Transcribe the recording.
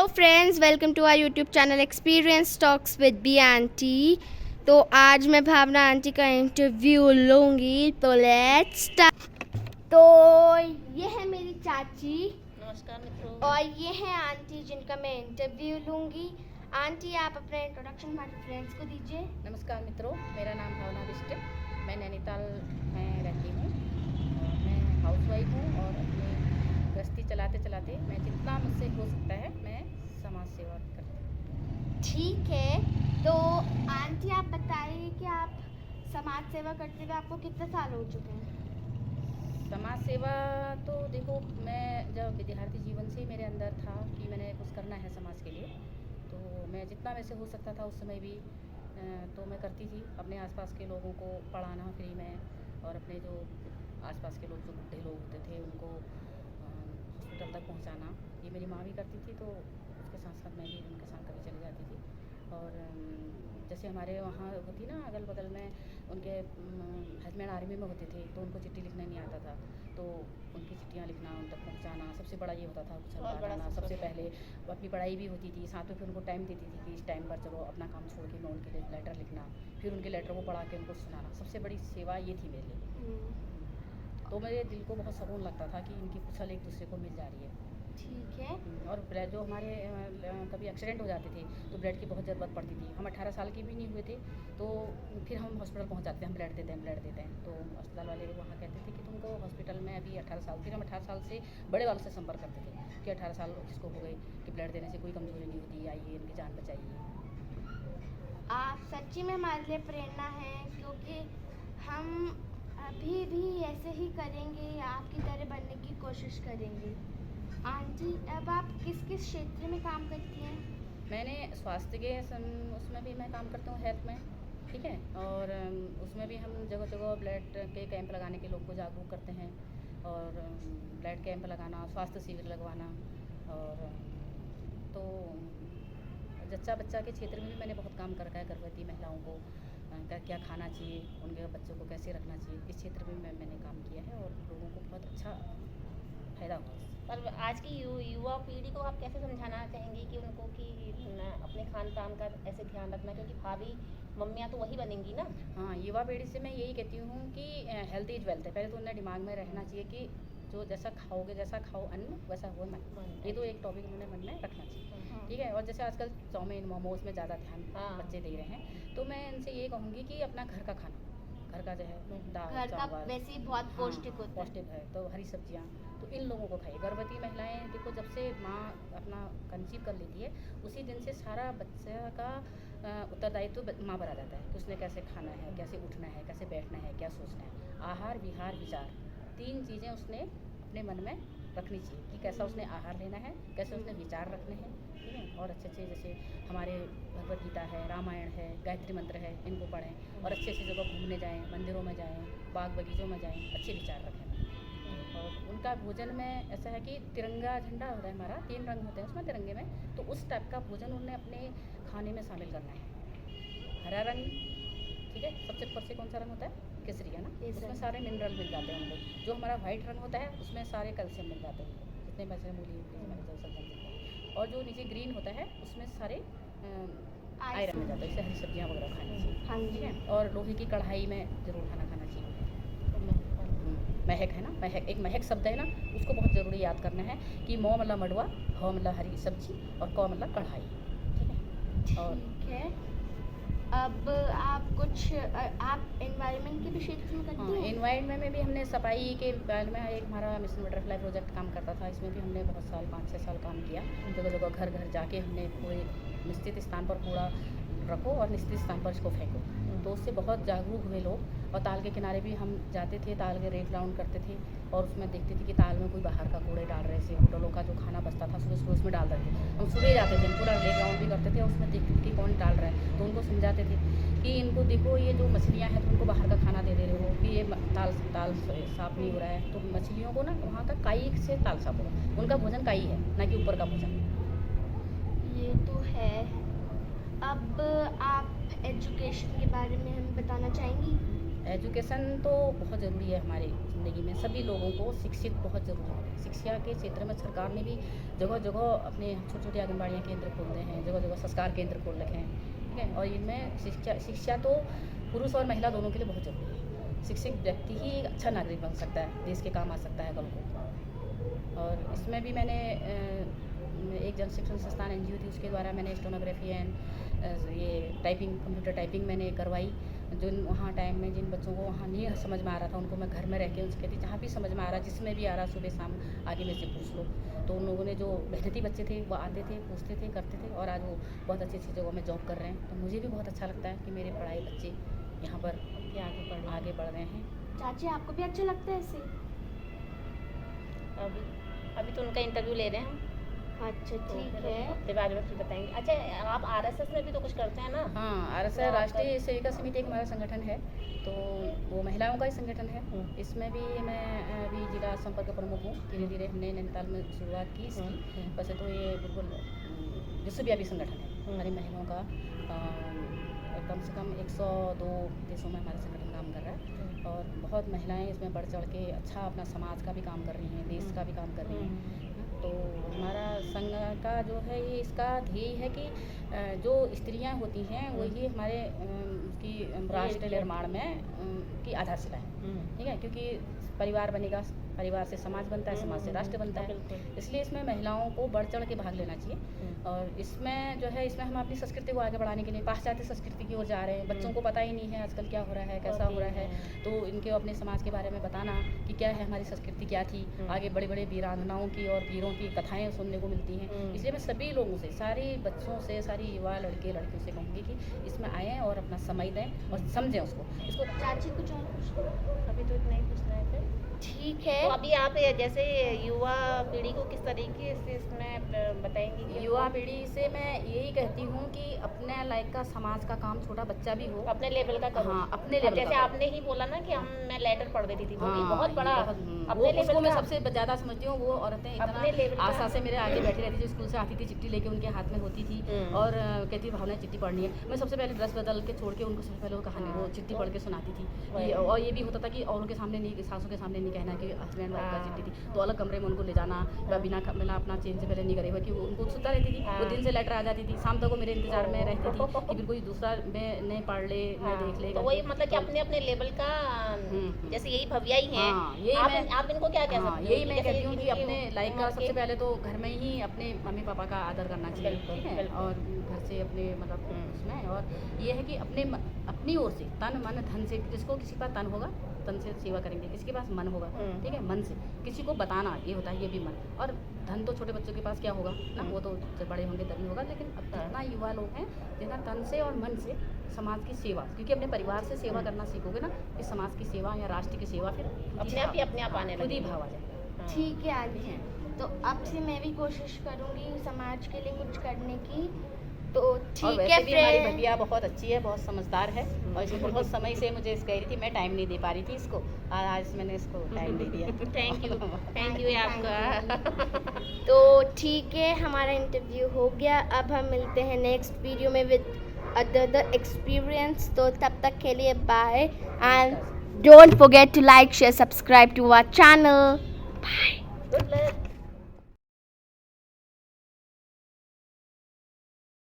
Friends, welcome to our YouTube channel experience talks with B aunty. तो आज मैं भावना aunty का इंटरव्यू लूँगी, तो लेट्स स्टार्ट। तो ये है मेरी चाची। नमस्कार मित्रों। और ये है आंटी जिनका मैं इंटरव्यू लूँगी। आंटी, आप अपना इंट्रोडक्शन हमारे फ्रेंड्स को दीजिए। नमस्कार मित्रों, मेरा नाम भावना बिष्ट, मैं नैनीताल में रहती हूँ और मैं हाउसवाइफ हूँ और अपनी गृहस्थी चलाते चलाते मैं जितना मुझसे हो सकता है मैं समाज सेवा करती हूँ। ठीक है, तो आंटी आप बताइए कि आप समाज सेवा करते हुए आपको कितने साल हो चुके हैं? समाज सेवा तो देखो, मैं जब विद्यार्थी जीवन से मेरे अंदर था कि मैंने कुछ करना है समाज के लिए, तो मैं जितना वैसे हो सकता था उस समय भी तो मैं करती थी। अपने आसपास के लोगों को पढ़ाना फ्री में और अपने जो आसपास के लोग जो बुढ़े लोग होते थे उनको हॉस्पिटल तक पहुंचाना, ये मेरी माँ भी करती थी, तो उसके साथ साथ मैं भी उनके साथ कभी चली जाती थी। और जैसे हमारे वहाँ होती ना अगल बगल में, उनके हस्बैंड आर्मी में होते थे तो उनको चिट्ठी लिखना नहीं आता था, तो उनकी चिट्ठियाँ लिखना, उन तक पहुँचाना सबसे बड़ा ये होता था। कुछ हलवा सबसे पहले अपनी पढ़ाई भी होती थी, साथ में फिर उनको टाइम देती थी कि इस टाइम पर चलो अपना काम छोड़ के मैं उनके लिए लेटर लिखना, फिर उनके लेटर को पढ़ा के उनको सुनाना, सबसे बड़ी सेवा ये थी मेरे लिए। तो मेरे दिल को बहुत सुकून लगता था कि इनकी कुशल एक दूसरे को मिल जा रही है। ठीक है। और ब्लड जो हमारे कभी एक्सीडेंट हो जाते थे तो ब्लड की बहुत ज़रूरत पड़ती थी। हम 18 साल के भी नहीं हुए थे तो फिर हम हॉस्पिटल पहुंच जाते हैं, हम ब्लड देते हैं, तो अस्पताल वाले वहाँ कहते थे कि तुमको हॉस्पिटल में अभी 18 साल, फिर हम 18 साल से बड़े वालों से संपर्क करते थे कि 18 साल जिसको हो गए कि ब्लड देने से कोई कमजोरी नहीं होती, आइए इनकी जान बचाइए। आप सच्ची में हमारे लिए प्रेरणा है, क्योंकि हम अभी भी ऐसे ही करेंगे, आपकी तरह बनने की कोशिश करेंगे। आंटी, अब आप किस किस क्षेत्र में काम करती हैं? मैंने स्वास्थ्य के उसमें भी मैं काम करती हूँ, हेल्थ में, ठीक है। और उसमें भी हम जगह जगह ब्लड के कैंप लगाने के लोग को जागरूक करते हैं और ब्लड कैंप लगाना, स्वास्थ्य शिविर लगवाना। और तो जच्चा बच्चा के क्षेत्र में भी मैंने बहुत काम कर रखा है। गर्भवती महिलाओं को क्या खाना चाहिए, उनके बच्चों को कैसे रखना चाहिए, इस क्षेत्र में मैंने काम किया है और लोगों को बहुत अच्छा फ़ायदा हुआ। पर आज की युवा पीढ़ी को आप कैसे समझाना चाहेंगी कि उनको कि अपने खान पान का ऐसे ध्यान रखना, क्योंकि भाभी मम्मियाँ तो वही बनेंगी ना। हाँ, युवा पीढ़ी से मैं यही कहती हूँ कि हेल्थ इज़ वेल्थ है। पहले तो उन्हें दिमाग में रहना चाहिए कि जो जैसा खाओगे, जैसा खाओ अन्न वैसा हो मन। ये तो एक टॉपिक उन्हें मन में रखना चाहिए, ठीक है। और जैसे आजकल चाउमीन मोमोज में ज़्यादा ध्यान बच्चे दे रहे हैं, तो मैं इनसे ये कहूँगी कि अपना घर का खाना, घर का जो है दाल घर का चावल वैसे ही बहुत पौष्टिक होता है। पौष्टिक है, तो हरी सब्जियाँ तो इन लोगों को खाइए। गर्भवती महिलाएं देखो, जब से माँ अपना कंसीव कर लेती है उसी दिन से सारा बच्चा का उत्तरदायित्व माँ पर आ जाता है कि उसने कैसे खाना है, कैसे उठना है, कैसे बैठना है, क्या सोचना है। आहार, विहार, विचार, 3 चीज़ें उसने अपने मन में रखनी चाहिए कि कैसा उसने आहार लेना है, कैसे उसने विचार रखने हैं, ठीक है। और अच्छे अच्छे जैसे हमारे भगवद गीता है, रामायण है, गायत्री मंत्र है, इनको पढ़ें और अच्छे अच्छे जगह घूमने जाएँ, मंदिरों में जाएँ, बाग बगीचों में जाएँ, अच्छे विचार रखें। और उनका भोजन में ऐसा है कि तिरंगा झंडा होता है हमारा, 3 रंग होते हैं उसमें तिरंगे में, तो उस टाइप का भोजन उन्हें अपने खाने में शामिल करना है। हरा रंग, ठीक है, सबसे ऊपर से कौन सा रंग होता है? केसरी, है ना, उसमें सारे मिनरल मिल जाते हैं उनको। जो हमारा वाइट रंग होता है उसमें सारे कैल्शियम मिल जाते हैं, जितने वैसे मूली और जो नीचे ग्रीन होता है उसमें सारे आयरन मिल जाता है। इससे हरी सब्जियाँ वगैरह खानी चाहिए, ठीक है। और लोहे की कढ़ाई में ज़रूर खाना चाहिए। महक है ना, महक, एक महक शब्द है ना, उसको बहुत ज़रूरी याद करना है कि मौ मतलब मड़वा, ह मतलब हरी सब्जी और क मतलब कढ़ाई, ठीक है। ठीक है। अब आप कुछ आप एनवायरनमेंट के भी क्षेत्र में करती हैं? एनवायरनमेंट में भी हमने सफाई के बारे में एक हमारा मिशन बटरफ्लाई प्रोजेक्ट काम करता था, इसमें भी हमने बहुत साल 5-6 साल काम किया। जगह जगह घर घर जाके हमने पूरे निश्चित स्थान पर कूड़ा रखो और निश्चित स्थान पर इसको फेंको, तो उससे बहुत जागरूक हुए लोग। और ताल के किनारे भी हम जाते थे, ताल के रेड राउंड करते थे और उसमें देखते थे कि ताल में कोई बाहर का कूड़े डाल रहे थे, होटलों का जो खाना बचता था सुबह सुबह उसमें डाल देते थे। हम सुबह जाते थे, पूरा रेड राउंड भी करते थे और उसमें देखते थे कि कौन डाल रहा है, तो उनको समझाते थे कि इनको देखो ये जो मछलियाँ हैं तो उनको बाहर का खाना दे रहे हो, कि ये ताल साफ नहीं हो रहा है, तो मछलियों को ना वहाँ का काई से ताल साफ होगा। उनका भोजन काई है, ना कि ऊपर का भोजन। ये तो है। अब आप एजुकेशन के बारे में हमें बताना चाहेंगी? एजुकेशन तो बहुत ज़रूरी है हमारी ज़िंदगी में। सभी लोगों को शिक्षित बहुत ज़रूरी है। शिक्षा के क्षेत्र में सरकार ने भी जगह जगह अपने छोटे छोटे आंगनबाड़ियाँ केंद्र खोलते हैं, जगह जगह संस्कार केंद्र खोल रखे हैं, ठीक है। और इनमें शिक्षा तो पुरुष और महिला दोनों के लिए बहुत ज़रूरी है। शिक्षित व्यक्ति ही एक अच्छा नागरिक बन सकता है, देश के काम आ सकता है कल को। और इसमें भी मैंने एक जन शिक्षण संस्थान NGO थी, उसके द्वारा मैंने स्टेनोग्राफी एंड ये टाइपिंग, कंप्यूटर टाइपिंग मैंने करवाई। जो वहाँ टाइम में जिन बच्चों को वहाँ नहीं समझ में आ रहा था, उनको मैं घर में रह के उनसे कहती, जहाँ भी समझ में आ रहा, जिसमें भी आ रहा, सुबह शाम आगे मेरे से पूछ लो। तो उन लोगों ने, जो मेहनती बच्चे थे, वो आते थे, पूछते थे, करते थे, और आज वो बहुत अच्छी अच्छी जगहों में जॉब कर रहे हैं। तो मुझे भी बहुत अच्छा लगता है कि मेरे पढ़ाई बच्चे यहाँ पर आगे बढ़ रहे हैं। चाची आपको भी अच्छा लगता है ऐसे? अभी तो उनका इंटरव्यू ले रहे हैं हम। अच्छा, तो ठीक फिर है। अपने बारे में फिर बताएंगे। अच्छा, आप RSS में भी तो कुछ करते हैं ना? हाँ, RSS राष्ट्रीय सेविका समिति एक हमारा संगठन है, तो वो महिलाओं का ही संगठन है। इसमें भी मैं अभी जिला संपर्क प्रमुख हूँ। धीरे धीरे हमने नैनीताल में शुरुआत की इसकी। वैसे तो ये बिल्कुल विश्वव्यापी संगठन है हमारी महिलाओं का। कम से कम 102 देशों में हमारा संगठन काम कर रहा है, और बहुत महिलाएं इसमें बढ़ चढ़ के अच्छा अपना समाज का भी काम कर रही हैं, देश का भी काम कर रही हैं। तो हमारा संघ का जो है, ये इसका ध्येय है कि जो स्त्रियां होती हैं वही हमारे की राष्ट्र निर्माण में की आधारशिला है, ठीक है। क्योंकि परिवार बनेगा, परिवार से समाज बनता है, समाज से राष्ट्र बनता है। इसलिए इसमें महिलाओं को बढ़ चढ़ के भाग लेना चाहिए। और इसमें जो है, इसमें हम अपनी संस्कृति को आगे बढ़ाने के लिए पाश्चात्य संस्कृति की ओर जा रहे हैं। बच्चों को पता ही नहीं है आजकल क्या हो रहा है, कैसा हो रहा है। तो इनको अपने समाज के बारे में बताना कि क्या है, हमारी संस्कृति क्या थी। आगे बड़े बड़े वीरांगनाओं की और वीरों की कथाएँ सुनने को मिलती हैं। इसलिए मैं सभी लोगों से, सारी बच्चों से, सारी युवा लड़के लड़कियों से कहूँगी कि इसमें आएँ और अपना समय दें और समझें इसको। चाची कुछ और पूछना? अभी तो इतना ही पूछना है फिर। ठीक है। तो अभी आप जैसे युवा पीढ़ी को किस तरीके से इसमें बताएंगी कि युवा पीढ़ी से मैं यही कहती हूँ कि अपने लाइक का, समाज का काम, छोटा बच्चा भी हो, अपने लेवल का करो। हाँ, अपने लेवल जैसे का। आपने ही बोला ना कि मैं लेटर पढ़ देती थी, वो भी हाँ, बहुत बड़ा अपने उसको लेवल मैं का। सबसे ज़्यादा समझती हूँ। वो औरतें अपने लेवल इतना का। आशा से मेरे आगे बैठी रहती थी, स्कूल से आती थी, चिट्ठी लेके उनके हाथ में होती थी और कहती, भावना चिट्ठी पढ़नी है। मैं सबसे पहले ड्रेस बदल के छोड़ के उनको सबसे पहले वो कहानी, वो चिट्ठी पढ़ के सुनाती थी। और ये भी होता था कि औरों के सामने नहीं, सासों के सामने नहीं कहना कि हस्बैंड वाइफ का चिट्ठी थी, तो अलग कमरे में उनको ले जाना, या बिना अपना चेंज से पहले नहीं करे हुआ, कि उनको उत्सुकता रहती थी। वो दिन से लेटर आ जाती थी, शाम तक वो मेरे इंतजार में रहती थी कि फिर कोई दूसरा मैं पढ़ ले, मैं देख ले। तो वही मतलब कि अपने अपने लेवल का, जैसे यही भव्या ही है। आप इनको क्या कह सकते हो? यही मैं कहती हूँ कि अपने लाइक का सबसे पहले तो घर में ही अपने मम्मी पापा का आदर करना चाहिए, ठीक है। और घर से अपने मतलब उसमें, और ये है कि अपनी ओर से तन मन धन से, जिसको किसी का तन होगा तन से सेवा करेंगे, किसी के पास मन होगा, ठीक है, मन से किसी को बताना, ये होता है, ये भी मन। और धन तो छोटे बच्चों के पास क्या होगा ना, वो तो जब बड़े होंगे तभी होगा। लेकिन अब जितना युवा लोग हैं, जितना तन से और मन से समाज की सेवा, क्योंकि अपने परिवार से सेवा करना सीखोगे ना, कि समाज की सेवा या राष्ट्र की सेवा फिर अपने आप आने खुद ही लगेगी। भाव आ जाएगा। ठीक है आंटी, तो अब से मैं भी कोशिश करूँगी समाज के लिए कुछ करने की। तो और ठीक वैसे है भी हमारी फ्रेंड। भैया बहुत अच्छी है, बहुत समझदार है, और इसको बहुत समय से मुझे कह रही थी, मैं टाइम नहीं दे पा रही थी इसको, आज मैंने इसको टाइम दे दिया। थैंक यू आपका। तो ठीक है, हमारा इंटरव्यू हो गया। अब हम मिलते हैं नेक्स्ट वीडियो में विद अदर एक्सपीरियंस। तो तब तक के लिए bye, and don't forget to like, share, subscribe to our channel. Bye. Good luck.